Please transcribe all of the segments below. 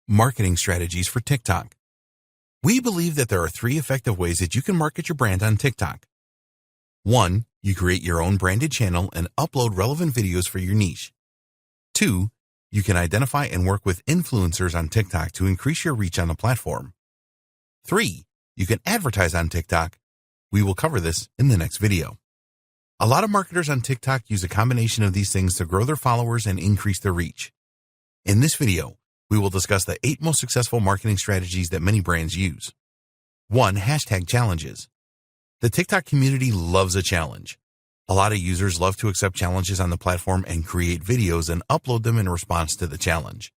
Marketing strategies for TikTok. We believe that there are 3 effective ways that you can market your brand on TikTok. 1. You create your own branded channel and upload relevant videos for your niche. 2. You can identify and work with influencers on TikTok to increase your reach on the platform. 3. You can advertise on TikTok. We will cover this in the next video. A lot of marketers on TikTok use a combination of these things to grow their followers and increase their reach. In this video, we will discuss the 8 most successful marketing strategies that many brands use. 1. Hashtag challenges. The TikTok community loves a challenge. A lot of users love to accept challenges on the platform and create videos and upload them in response to the challenge.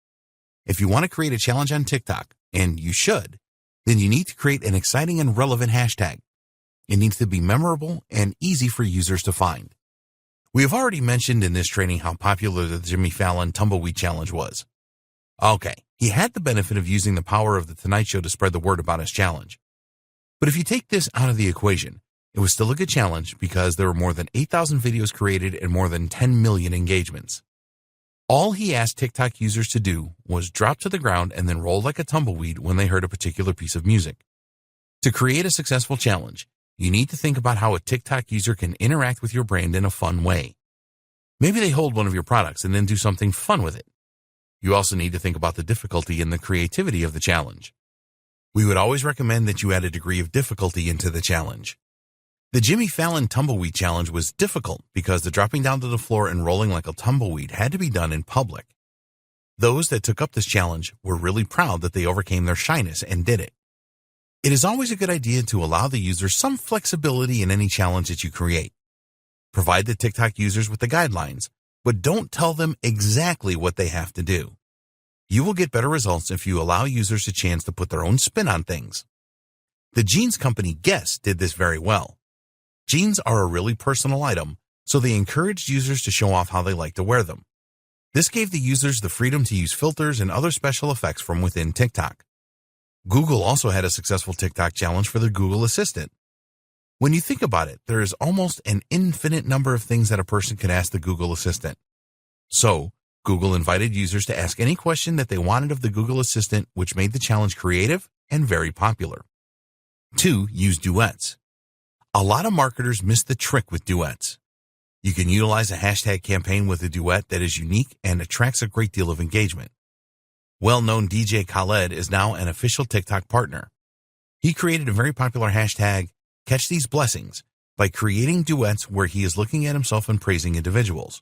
If you want to create a challenge on TikTok, and you should, then you need to create an exciting and relevant hashtag. It needs to be memorable and easy for users to find. We have already mentioned in this training how popular the Jimmy Fallon Tumbleweed Challenge was. Okay, he had the benefit of using the power of The Tonight Show to spread the word about his challenge. But if you take this out of the equation, it was still a good challenge because there were more than 8,000 videos created and more than 10 million engagements. All he asked TikTok users to do was drop to the ground and then roll like a tumbleweed when they heard a particular piece of music. To create a successful challenge, you need to think about how a TikTok user can interact with your brand in a fun way. Maybe they hold one of your products and then do something fun with it. You also need to think about the difficulty and the creativity of the challenge. We would always recommend that you add a degree of difficulty into the challenge. The Jimmy Fallon Tumbleweed Challenge was difficult because the dropping down to the floor and rolling like a tumbleweed had to be done in public. Those that took up this challenge were really proud that they overcame their shyness and did it. It is always a good idea to allow the user some flexibility in any challenge that you create. Provide the TikTok users with the guidelines, but don't tell them exactly what they have to do. You will get better results if you allow users a chance to put their own spin on things. The jeans company Guess did this very well. Jeans are a really personal item, so they encouraged users to show off how they like to wear them. This gave the users the freedom to use filters and other special effects from within TikTok. Google also had a successful TikTok challenge for their Google Assistant. When you think about it, there is almost an infinite number of things that a person could ask the Google Assistant. So, Google invited users to ask any question that they wanted of the Google Assistant, which made the challenge creative and very popular. 2. Use duets. A lot of marketers miss the trick with duets. You can utilize a hashtag campaign with a duet that is unique and attracts a great deal of engagement. Well-known DJ Khaled is now an official TikTok partner. He created a very popular hashtag, Catch These Blessings, by creating duets where he is looking at himself and praising individuals.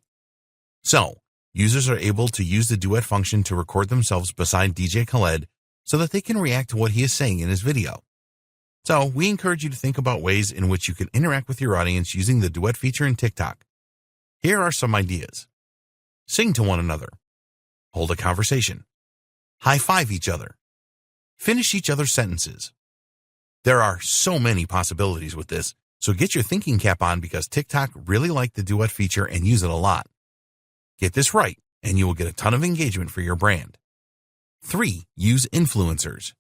So, users are able to use the duet function to record themselves beside DJ Khaled so that they can react to what he is saying in his video. So, we encourage you to think about ways in which you can interact with your audience using the duet feature in TikTok. Here are some ideas. Sing to one another. Hold a conversation. High-five each other. Finish each other's sentences. There are so many possibilities with this, so get your thinking cap on because TikTok really liked the duet feature and use it a lot. Get this right, and you will get a ton of engagement for your brand. 3. Use influencers.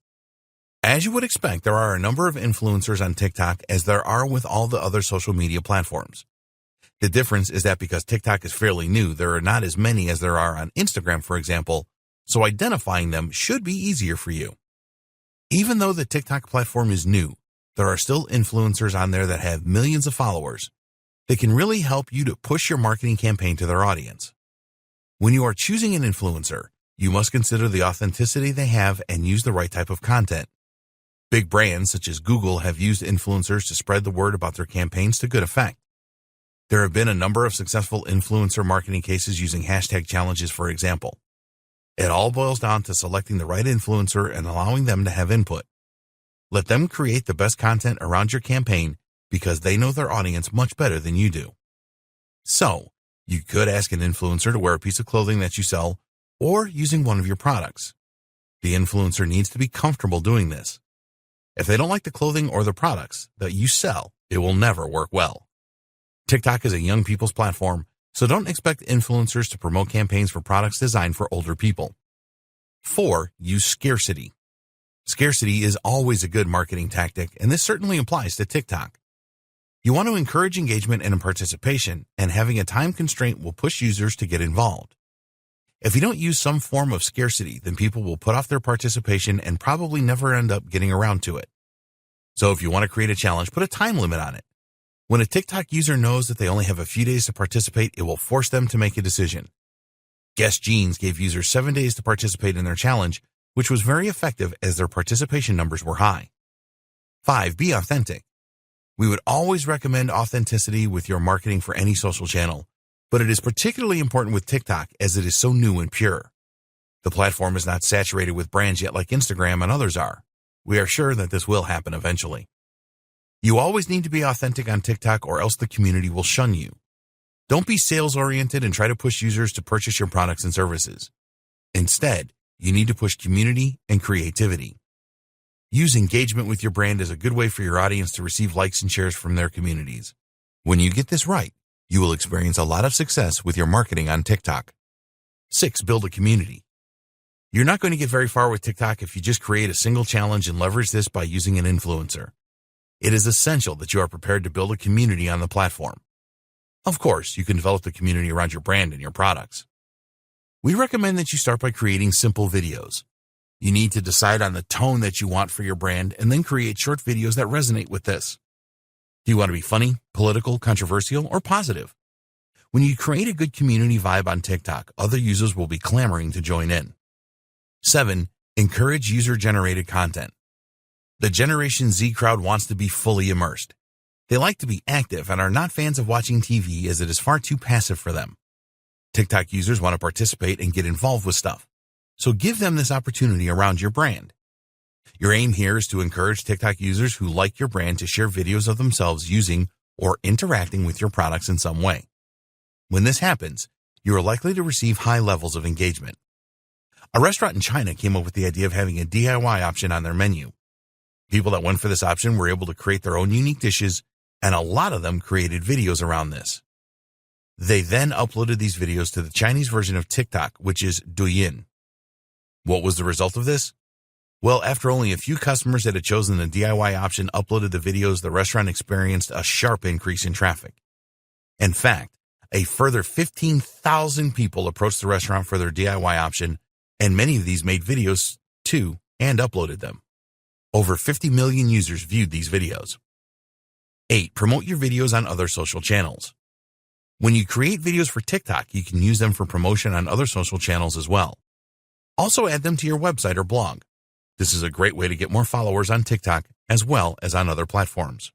As you would expect, there are a number of influencers on TikTok as there are with all the other social media platforms. The difference is that because TikTok is fairly new, there are not as many as there are on Instagram, for example, so identifying them should be easier for you. Even though the TikTok platform is new, there are still influencers on there that have millions of followers. They can really help you to push your marketing campaign to their audience. When you are choosing an influencer, you must consider the authenticity they have and use the right type of content. Big brands such as Google have used influencers to spread the word about their campaigns to good effect. There have been a number of successful influencer marketing cases using hashtag challenges, for example. It all boils down to selecting the right influencer and allowing them to have input. Let them create the best content around your campaign because they know their audience much better than you do. So, you could ask an influencer to wear a piece of clothing that you sell or using one of your products. The influencer needs to be comfortable doing this. If they don't like the clothing or the products that you sell, it will never work well. TikTok is a young people's platform, so don't expect influencers to promote campaigns for products designed for older people. 4. Use scarcity. Scarcity is always a good marketing tactic, and this certainly applies to TikTok. You want to encourage engagement and participation, and having a time constraint will push users to get involved. If you don't use some form of scarcity, then people will put off their participation and probably never end up getting around to it. So if you want to create a challenge, put a time limit on it. When a TikTok user knows that they only have a few days to participate, it will force them to make a decision. Guess Jeans gave users 7 days to participate in their challenge, which was very effective as their participation numbers were high. 5. Be authentic. We would always recommend authenticity with your marketing for any social channel, but it is particularly important with TikTok as it is so new and pure. The platform is not saturated with brands yet like Instagram and others are. We are sure that this will happen eventually. You always need to be authentic on TikTok or else the community will shun you. Don't be sales-oriented and try to push users to purchase your products and services. Instead, you need to push community and creativity. Use engagement with your brand as a good way for your audience to receive likes and shares from their communities. When you get this right, you will experience a lot of success with your marketing on TikTok. 6. Build a community. You're not going to get very far with TikTok if you just create a single challenge and leverage this by using an influencer. It is essential that you are prepared to build a community on the platform. Of course, you can develop the community around your brand and your products. We recommend that you start by creating simple videos. You need to decide on the tone that you want for your brand and then create short videos that resonate with this. Do you want to be funny, political, controversial, or positive? When you create a good community vibe on TikTok, other users will be clamoring to join in. 7. Encourage user-generated content. The Generation Z crowd wants to be fully immersed. They like to be active and are not fans of watching TV as it is far too passive for them. TikTok users want to participate and get involved with stuff, so give them this opportunity around your brand. Your aim here is to encourage TikTok users who like your brand to share videos of themselves using or interacting with your products in some way. When this happens, you are likely to receive high levels of engagement. A restaurant in China came up with the idea of having a DIY option on their menu. People that went for this option were able to create their own unique dishes, and a lot of them created videos around this. They then uploaded these videos to the Chinese version of TikTok, which is Douyin. What was the result of this? Well, after only a few customers that had chosen the DIY option uploaded the videos, the restaurant experienced a sharp increase in traffic. In fact, a further 15,000 people approached the restaurant for their DIY option, and many of these made videos too and uploaded them. Over 50 million users viewed these videos. 8. Promote your videos on other social channels. When you create videos for TikTok, you can use them for promotion on other social channels as well. Also add them to your website or blog. This is a great way to get more followers on TikTok as well as on other platforms.